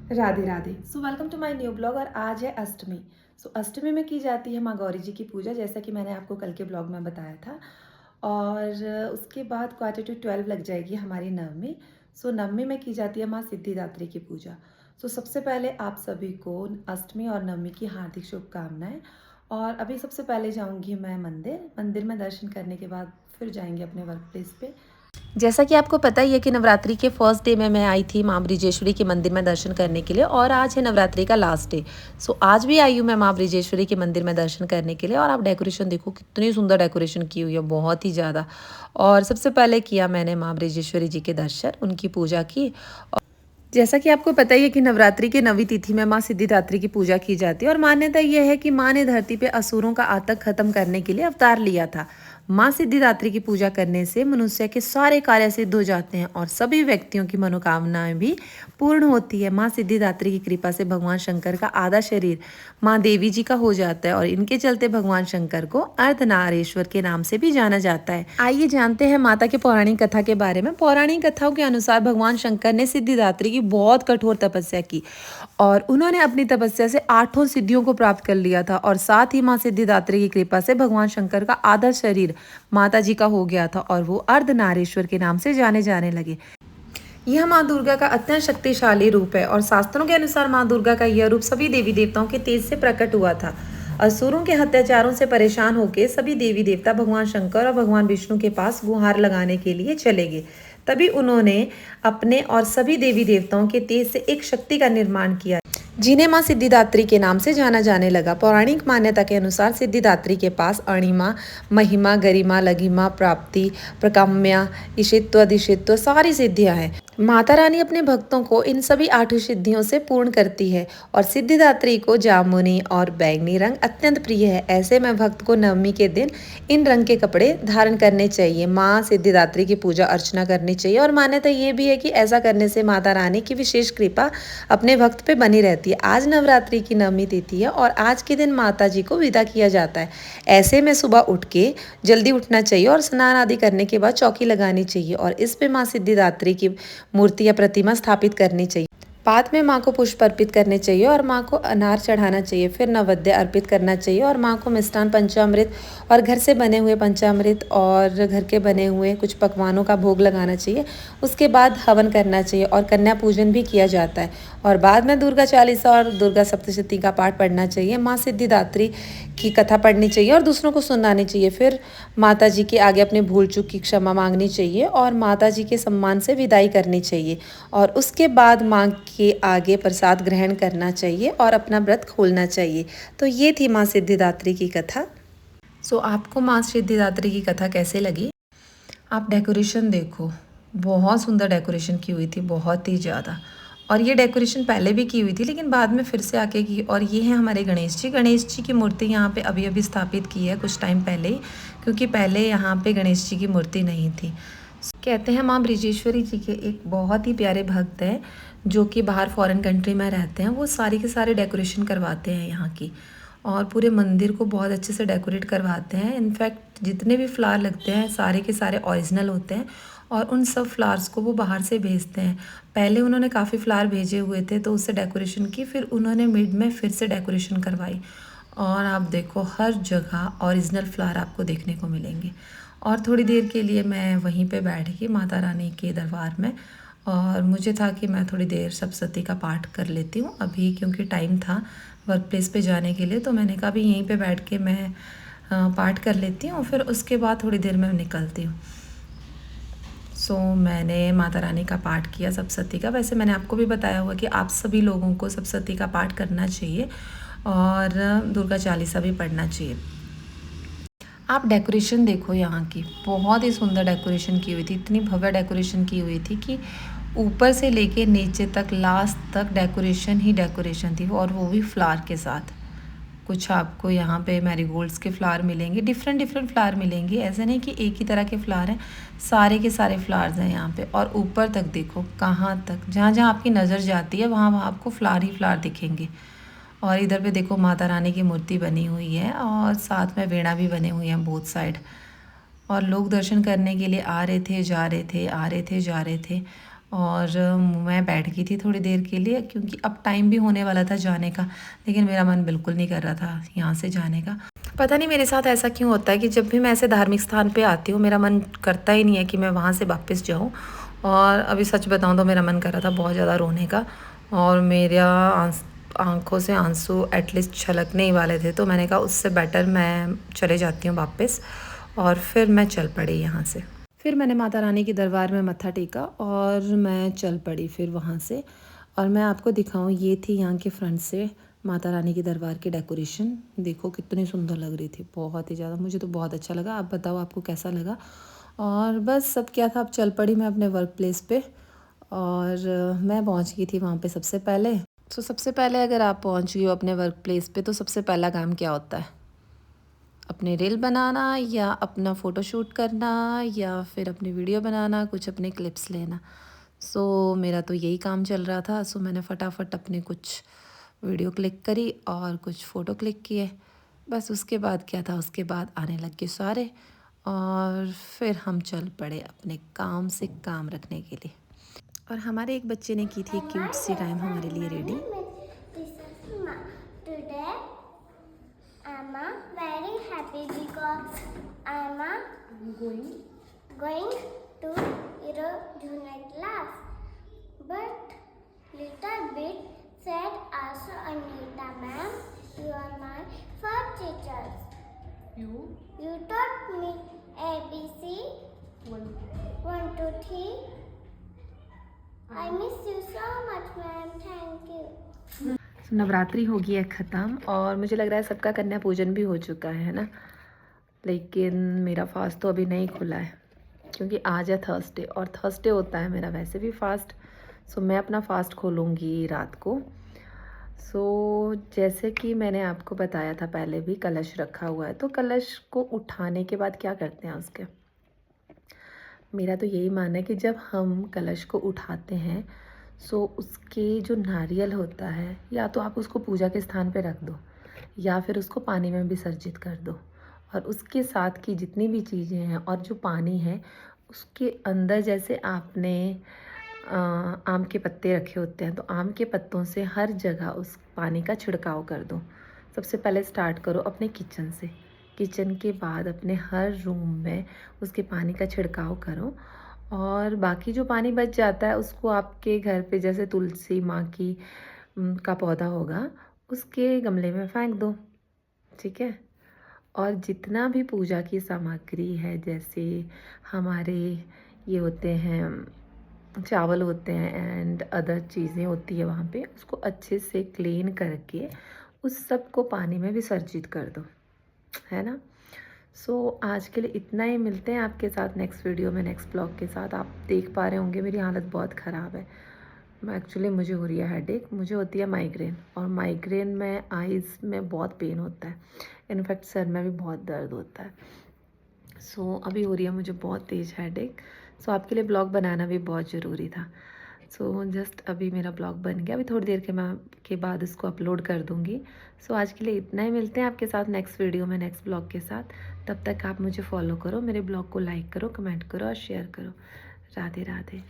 Radhe Radhe. So welcome to my new blog और आज है अष्टमी। अष्टमी में की जाती है माँ गौरी जी की पूजा, जैसा कि मैंने आपको कल के ब्लॉग में बताया था। और उसके बाद 11:45 लग जाएगी हमारी नवमी। नवमी में की जाती है माँ सिद्धिदात्री की पूजा। सबसे पहले आप सभी को अष्टमी और नवमी की हार्दिक शुभकामनाएं। और अभी सबसे पहले जाऊंगी मैं मंदिर मंदिर में दर्शन करने के बाद फिर जाएंगे अपने वर्क प्लेस पे। जैसा कि आपको पता ही है कि नवरात्रि के फर्स्ट डे में मैं आई थी माँ ब्रिजेश्वरी के मंदिर में दर्शन करने के लिए, और आज है नवरात्रि का लास्ट डे। आज भी आई हूँ मैं माँ ब्रिजेश्वरी के मंदिर में दर्शन करने के लिए। और आप डेकोरेशन देखो, कितनी सुंदर डेकोरेशन की हुई है, बहुत ही ज़्यादा। और सबसे पहले किया मैंने माँ ब्रिजेश्वरी जी के दर्शन, उनकी पूजा की। जैसा कि आपको पता ही है कि नवरात्रि के नवी तिथि में माँ सिद्धिदात्री की पूजा की जाती है। और मान्यता यह है कि माँ ने धरती पे असुरों का आतंक खत्म करने के लिए अवतार लिया था। माँ सिद्धिदात्री की पूजा करने से मनुष्य के सारे कार्य सिद्ध हो जाते हैं और सभी व्यक्तियों की मनोकामनाएं भी पूर्ण होती है। माँ सिद्धिदात्री की कृपा से भगवान शंकर का आधा शरीर माँ देवी जी का हो जाता है, और इनके चलते भगवान शंकर को अर्धनारेश्वर के नाम से भी जाना जाता है। आइए जानते हैं माता के पौराणिक कथा के बारे में। पौराणिक कथाओं के अनुसार भगवान शंकर ने सिद्धिदात्री की बहुत कठोर तपस्या की, और उन्होंने अपनी तपस्या से 8 सिद्धियों को प्राप्त कर लिया था। और साथ ही माँ सिद्धिदात्री की कृपा से भगवान शंकर का आधा शरीर माता जी का हो गया था, और वो अर्धनारेश्वर के नाम से जाने लगे। यह माँ दुर्गा का अत्यंत शक्तिशाली रूप है, और शास्त्रों के अनुसार माँ दुर्गा का यह रूप सभी देवी देवताओं के तेज से प्रकट हुआ था। असुरों के अत्याचारों से परेशान होकर सभी देवी देवता भगवान शंकर और भगवान विष्णु के पास गुहार लगाने के लिए चले गए। तभी उन्होंने अपने और सभी देवी देवताओं के तेज से एक शक्ति का निर्माण किया, जिन्हें माँ सिद्धिदात्री के नाम से जाना जाने लगा। पौराणिक मान्यता के अनुसार सिद्धिदात्री के पास अणिमा, महिमा, गरिमा, लघिमा, प्राप्ति, प्रकाम्या, ईशित्व, दिशित्व सारी सिद्धियां हैं। माता रानी अपने भक्तों को इन सभी 8 सिद्धियों से पूर्ण करती है, और सिद्धिदात्री को जामुनी और बैंगनी रंग अत्यंत प्रिय है। ऐसे में भक्त को नवमी के दिन इन रंग के कपड़े धारण करने चाहिए। माँ सिद्धिदात्री की पूजा अर्चना करनी चाहिए, और मान्यता ये भी है कि ऐसा करने से माता रानी की विशेष कृपा अपने भक्त पे बनी रहती है। आज नवरात्रि की नवमी तिथि है, और आज के दिन माता जी को विदा किया जाता है। ऐसे में सुबह उठ के जल्दी उठना चाहिए, और स्नान आदि करने के बाद चौकी लगानी चाहिए, और इस पे माँ सिद्धिदात्री की मूर्ति या प्रतिमा स्थापित करनी चाहिए। बाद में माँ को पुष्प अर्पित करने चाहिए, और माँ को अनार चढ़ाना चाहिए। फिर नैवेद्य अर्पित करना चाहिए, और माँ को मिष्ठान, पंचामृत और घर से बने हुए पंचामृत और घर के बने हुए कुछ पकवानों का भोग लगाना चाहिए। उसके बाद हवन करना चाहिए, और कन्या पूजन भी किया जाता है। और बाद में दुर्गा चालीसा और दुर्गा सप्तशती का पाठ पढ़ना चाहिए। माँ सिद्धिदात्री की कथा पढ़नी चाहिए और दूसरों को सुनानी चाहिए। फिर माता जी के आगे अपने भूल चूक की क्षमा मांगनी चाहिए, और माता जी के सम्मान से विदाई करनी चाहिए। और उसके बाद माँ के आगे प्रसाद ग्रहण करना चाहिए और अपना व्रत खोलना चाहिए। तो ये थी माँ सिद्धिदात्री की कथा। आपको माँ सिद्धिदात्री की कथा कैसे लगी? आप डेकोरेशन देखो, बहुत सुंदर डेकोरेशन की हुई थी, बहुत ही ज़्यादा। और ये डेकोरेशन पहले भी की हुई थी, लेकिन बाद में फिर से आके की। और ये है हमारे गणेश जी की मूर्ति यहाँ पे अभी अभी स्थापित की है कुछ टाइम पहले ही, क्योंकि पहले यहाँ पे गणेश जी की मूर्ति नहीं थी। कहते हैं माँ ब्रिजेश्वरी जी के एक बहुत ही प्यारे भक्त हैं, जो कि बाहर फॉरेन कंट्री में रहते हैं। वो सारी के सारे डेकोरेशन करवाते हैं यहाँ की, और पूरे मंदिर को बहुत अच्छे से डेकोरेट करवाते हैं। इनफैक्ट जितने भी फ्लावर लगते हैं सारे के सारे ओरिजिनल होते हैं, और उन सब फ्लावर्स को वो बाहर से भेजते हैं। पहले उन्होंने काफ़ी फ्लावर भेजे हुए थे, तो उससे डेकोरेशन की, फिर उन्होंने मिड में फिर से डेकोरेशन करवाई। और आप देखो, हर जगह ओरिजिनल फ्लावर आपको देखने को मिलेंगे। और थोड़ी देर के लिए मैं वहीं पे बैठ गई माता रानी के दरबार में, और मुझे था कि मैं थोड़ी देर सप्तशती का पाठ कर लेती हूँ अभी, क्योंकि टाइम था वर्क प्लेस पे जाने के लिए। तो मैंने कहा भी यहीं पे बैठ के मैं पाठ कर लेती हूँ, फिर उसके बाद थोड़ी देर में निकलती हूँ। मैंने माता रानी का पाठ किया सप्तशती का। वैसे मैंने आपको भी बताया हुआ कि आप सभी लोगों को सप्तशती का पाठ करना चाहिए, और दुर्गा चालीसा भी पढ़ना चाहिए। आप डेकोरेशन देखो, यहाँ की बहुत ही सुंदर डेकोरेशन की हुई थी। इतनी भव्य डेकोरेशन की हुई थी कि ऊपर से लेके नीचे तक लास्ट तक डेकोरेशन ही डेकोरेशन थी, और वो भी फ्लावर के साथ। कुछ आपको यहाँ पे मैरीगोल्ड्स के फ्लावर मिलेंगे, डिफरेंट डिफरेंट फ्लावर मिलेंगे। ऐसे नहीं कि एक ही तरह के फ्लावर हैं, सारे के सारे फ्लावर्स हैं यहाँ पे। और ऊपर तक देखो, कहाँ तक, जहाँ जहाँ आपकी नज़र जाती है वहाँ वहाँ आपको फ्लावर ही फ्लावर दिखेंगे। और इधर पे देखो माता रानी की मूर्ति बनी हुई है, और साथ में वीणा भी बने हुए हैं बोथ साइड। और लोग दर्शन करने के लिए आ रहे थे, जा रहे थे, आ रहे थे, जा रहे थे। और मैं बैठ गई थी थोड़ी देर के लिए, क्योंकि अब टाइम भी होने वाला था जाने का, लेकिन मेरा मन बिल्कुल नहीं कर रहा था यहाँ से जाने का। पता नहीं मेरे साथ ऐसा क्यों होता है कि जब भी मैं ऐसे धार्मिक स्थान पे आती हूँ मेरा मन करता ही नहीं है कि मैं वहाँ से वापस जाऊँ। और अभी सच बताऊँ तो मेरा मन कर रहा था बहुत ज़्यादा रोने का, और मेरा आंखों से आंसू एटलीस्ट छलकने ही वाले थे। तो मैंने कहा उससे बेटर मैं चले जाती हूँ वापस, और फिर मैं चल पड़ी यहाँ से। फिर मैंने माता रानी के दरबार में मत्था टेका और मैं चल पड़ी फिर वहाँ से। और मैं आपको दिखाऊं, ये थी यहाँ के फ्रंट से माता रानी के दरबार की डेकोरेशन। देखो कितनी सुंदर लग रही थी, बहुत ही ज़्यादा, मुझे तो बहुत अच्छा लगा। आप बताओ आपको कैसा लगा। और बस सब क्या था, अब चल पड़ी मैं अपने वर्क प्लेस पे, और मैं पहुँच गई थी वहाँ पे सबसे पहले। तो सबसे पहले अगर आप पहुँच गई हो अपने वर्क प्लेस पे, तो सबसे पहला काम क्या होता है? अपने रील बनाना, या अपना फ़ोटोशूट करना, या फिर अपनी वीडियो बनाना, कुछ अपने क्लिप्स लेना। सो मेरा तो यही काम चल रहा था। सो मैंने फटाफट अपने कुछ वीडियो क्लिक करी और कुछ फ़ोटो क्लिक किए। बस उसके बाद क्या था, उसके बाद आने लग गए सारे, और फिर हम चल पड़े अपने काम से काम रखने के लिए। और हमारे एक बच्चे ने की थी क्यूट सी टाइम हमारे लिए ready. I'm very happy because I'm going to your junior class. But little bit said also Anita ma'am, you are my first teacher. You taught me ABC 1 2 3. I miss you so much ma'am. Thank you. Navratri हो गई है ख़त्म, और मुझे लग रहा है सबका कन्या पूजन भी हो चुका है ना। लेकिन मेरा फास्ट तो अभी नहीं खुला है, क्योंकि आज है थर्सडे, और थर्सडे होता है मेरा वैसे भी फास्ट। सो मैं अपना फास्ट खोलूँगी रात को। सो जैसे कि मैंने आपको बताया था पहले भी, कलश रखा हुआ है, तो कलश को उठाने के बाद क्या करते हैं उसके, मेरा तो यही मानना है कि जब हम कलश को उठाते हैं, सो उसके जो नारियल होता है, या तो आप उसको पूजा के स्थान पे रख दो, या फिर उसको पानी में विसर्जित कर दो। और उसके साथ की जितनी भी चीज़ें हैं और जो पानी है, उसके अंदर जैसे आपने आम के पत्ते रखे होते हैं, तो आम के पत्तों से हर जगह उस पानी का छिड़काव कर दो। सबसे पहले स्टार्ट करो अपने किचन से, किचन के बाद अपने हर रूम में उसके पानी का छिड़काव करो। और बाकी जो पानी बच जाता है उसको आपके घर पे जैसे तुलसी माँ की का पौधा होगा, उसके गमले में फेंक दो, ठीक है। और जितना भी पूजा की सामग्री है, जैसे हमारे ये होते हैं चावल होते हैं एंड अदर चीज़ें होती है वहाँ पे, उसको अच्छे से क्लीन करके उस सब को पानी में विसर्जित कर दो, है ना। सो आज के लिए इतना ही, मिलते हैं आपके साथ नेक्स्ट वीडियो में, नेक्स्ट ब्लॉग के साथ। आप देख पा रहे होंगे मेरी हालत बहुत ख़राब है। एक्चुअली मुझे हो रही है हेडेक, मुझे होती है माइग्रेन, और माइग्रेन में आइज़ में बहुत पेन होता है, इनफैक्ट सर में भी बहुत दर्द होता है। सो अभी हो रही है मुझे बहुत तेज़ हेडेक। सो आपके लिए ब्लॉग बनाना भी बहुत ज़रूरी था। सो जस्ट अभी मेरा ब्लॉग बन गया, अभी थोड़ी देर के बाद इसको अपलोड कर दूँगी। सो आज के लिए इतना ही, मिलते हैं आपके साथ नेक्स्ट वीडियो में, नेक्स्ट ब्लॉग के साथ। तब तक आप मुझे फॉलो करो, मेरे ब्लॉग को लाइक करो, कमेंट करो और शेयर करो। राधे राधे।